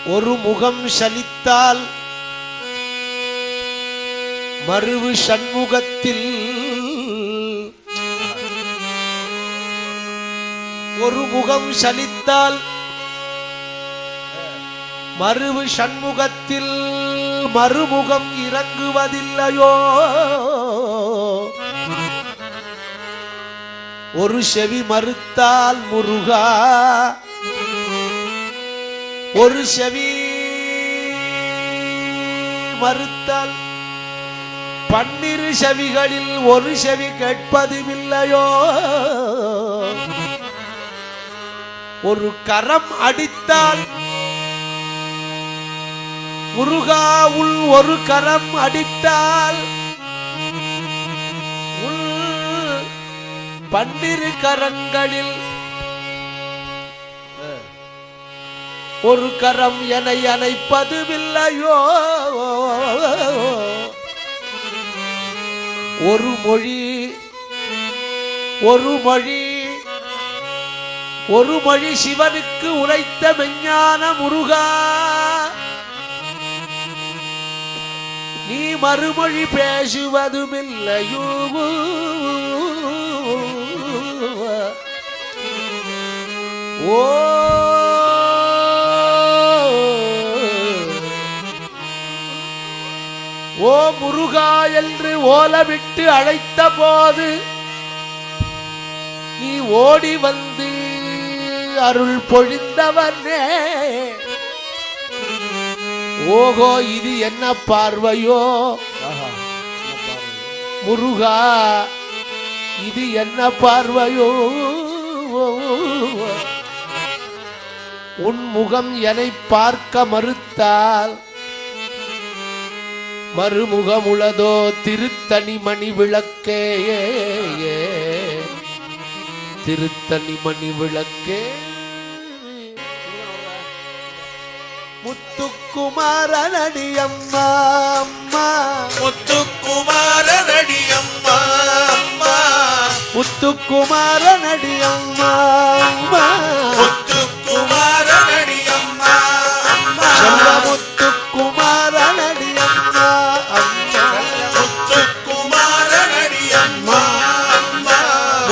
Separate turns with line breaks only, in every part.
ஒரு முகம் சலித்தால் மறுவு சண்முகத்தில் ஒரு முகம் சலித்தால் மறுவு சண்முகத்தில் மறுமுகம் இறங்குவதில்லையோ ஒரு செவி மறுத்தால் முருகா ஒரு செவி மறுத்தால் பன்னிரு செவிகளில் ஒரு செவி கேட்பதுமில்லையோ ஒரு கரம் அடித்தால் முருகா உள் ஒரு கரம் அடித்தால் உள் பன்னிரு கரங்களில் ஒரு கரம் என அணைப்பதுமில்லையோ ஒரு மொழி ஒரு மொழி ஒரு மொழி சிவனுக்கு உரைத்த மெஞ்ஞான முருகா நீ மறுமொழி பேசுவதுமில்லையோ ஓ ஓ முருகா என்று ஓலவிட்டு அழைத்த போது நீ ஓடி வந்து அருள் பொழிந்தவனே ஓகோ இது என்ன பார்வையோ முருகா இது என்ன பார்வையோ உன் முகம் என்னை பார்க்க மறுத்தால் மறுமுகமுளதோ திருத்தணி மணி விளக்கே திருத்தணி மணி விளக்கே முத்துக்குமாரனடி அம்மா அம்மா
முத்துக்குமாரனடி அம்மா அம்மா
முத்துக்குமாரனடி அம்மா அம்மா
முத்துக்குமாரனடி அம்மா அம்மா
முத்துக்குமாரனடி அம்மா அம்மா
முத்துக்குமாரனடி அம்மா அம்மா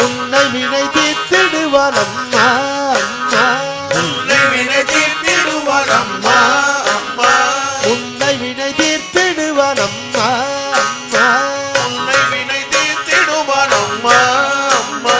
உன்னை வினை தீர்த்திடுவான் அம்மா அம்மா
உன்னை வினை தீர்த்திடுவான் அம்மா அம்மா
உன்னை வினை தீர்த்திடுவான் அம்மா அம்மா
உன்னை வினை தீர்த்திடுவான் அம்மா அம்மா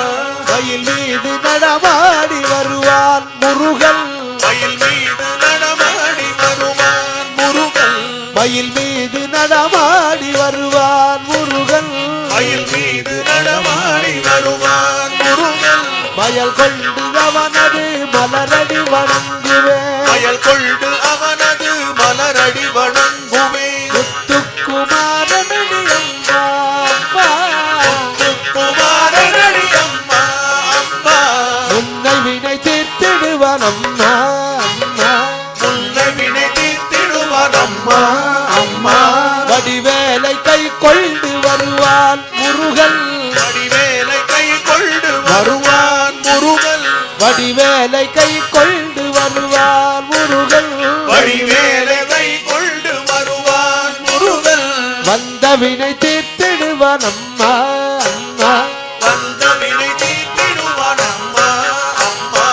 மயில் மீது நடமாடி வருவான் முருகன்
மயில் மீது நடமாடி வருவான் முருகன்
மயில் மீது நடமாடி வருவான் முருகன்
மயில் மீது நடமாடி வருவான் முருகன்
மயல் கொண்டு அவனது மலரடி வணங்குவேன்
மயல் கொண்டு அவனது மலரடி வணங்குவேன்
முத்துக்குமாரனடி அம்மா அம்மா
முத்துக்குமாரனடி அம்மா அம்மா
உன்னை வினை தீர்த்திடுவான் அம்மா அம்மா
உன்னை வினை தீர்த்திடுவான் அம்மா அம்மா
வடிவேலை கை கொண்டு வருவான் முருகன்
வடிவேலை கை கொண்டு வருவான் முருகன்
வடிவேலை கை கொண்டு வருவான் முருகன்
வடிவேலை கை கொண்டு வருவான் முருகன்
வந்த வினை தீர்த்திடுவான் அம்மா அம்மா
வந்த வினை தீர்த்திடுவான் அம்மா அம்மா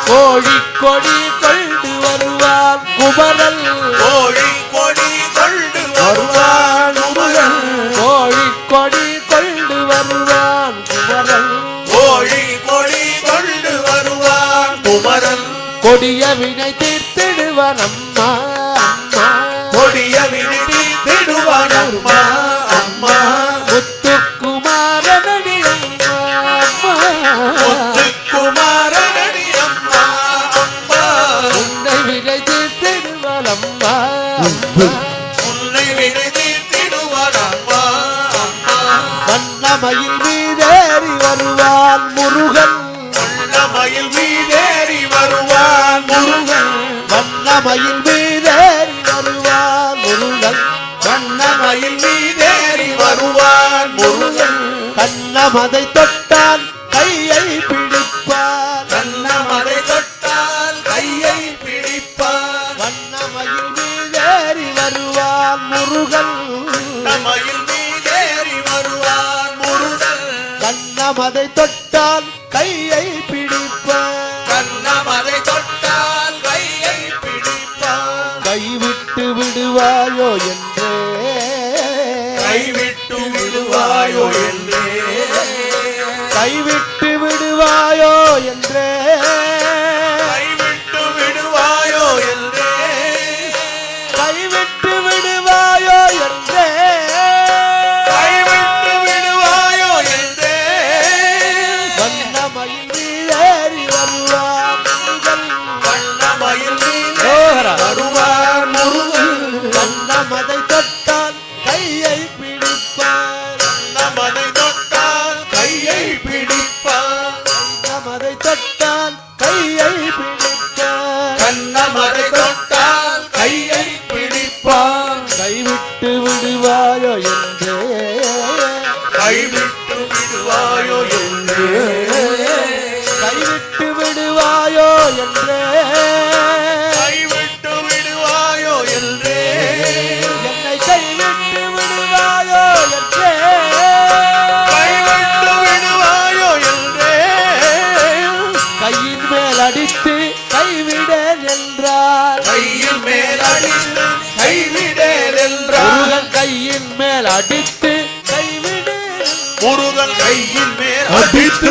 கோழி கொடி கொண்டு வருவான் குமரல்
கோழி கொடி கொண்டு வருவான் முருகன்
கோழி கொடி கொண்டு வருவான் குமரல்
கோழி கொடி கொண்டு வருவான் குமரன்
கொடிய வினை தீர்த்திடுவான் அம்மா அம்மா
கொடிய வினை தீர்த்திடுவான் அம்மா அம்மா
முத்துக்குமாரனடி அம்மா அம்மா
முத்துக்குமாரனடி அம்மா அம்மா
உன்னை வினை தீர்த்திடுவான் அம்மா அம்மா
உன்னை வினை தீர்த்திடுவான் அம்மா அம்மா
வண்ணமயில் மீதேறி வருவான் முருகன்
வண்ணமயில் மீதேறி வருவான் முருகன்
வண்ணமயில் மீதேறி வருவான் முருகன்
வண்ணமயில் மீதேறி வருவான் முருகன்
கண்ணமதை தொட்டால் கையை பிடிப்பான்
கண்ணமதை தொட்டால் கையை பிடிப்பான்
வண்ணமயில்
மயில் மீதேறி வருவான் முருகன்
கண்ணமதை தொட்டால் கையை பிடிப்பான்
கண்ணமதை தொட்டால் கையை பிடிப்பான்
கைவிட்டு விடுவாயோ என்றே
கைவிட்டு விடுவாயோ என்றே
கைவிட்டு விடுவாயோ என்றே
கைவிட்டு விடுவாயோ என்றே
கைவிட்டு விடுவாயோ என்றே
கைவிட்டு விடுவாயோ என்றே
வண்ணமயில் மீதேறி வருவான் முருகன்
வண்ணமயில் மீதேறி வருவான் முருகன்
கண்ணமதை தொட்டால் கையை பிடிப்பான்
கண்ணமதை தொட்டால் கையை பிடிப்பான்
கண்ணமதை தொட்டால் கையை பிடிப்பான்
கண்ணமதை தொட்டால் கையை பிடிப்பான்
கைவிட்டு விடுவாயோ என்றே
கைவிட்டு விடுவாயோ என்றே
கைவிட்டு விடுவாயோ என்றே
கைவிட்டு விடுவாயோ என்றே
என்னை கைவிட்டு விடுவாயோ என்றே
கைவிட்டு விடுவாயோ என்றே
கையின் மேல் அடித்து கைவிடேன் என்றார்
கையின் மேல் அடித்து கைவிடேன் என்றார்
முருகன் கையின் மேல் அடித்து கைவிடேன்
முருகன் கையின் மேல் அடித்து